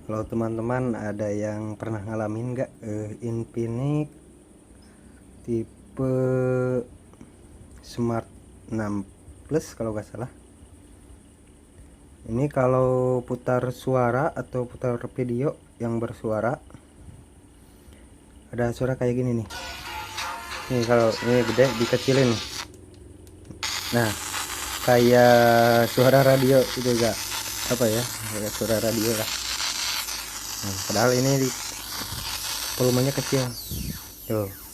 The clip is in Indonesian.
Kalau teman-teman ada yang pernah ngalamin nggak Infinix tipe Smart 6 Plus kalau nggak salah. Ini kalau putar suara atau putar video yang bersuara, ada suara kayak gini nih. Nih kalau ini gede dikecilin nih. Nah, kayak suara radio itu enggak apa ya? Kayak suara radio lah. Nah, padahal ini volumenya kecil. Tuh.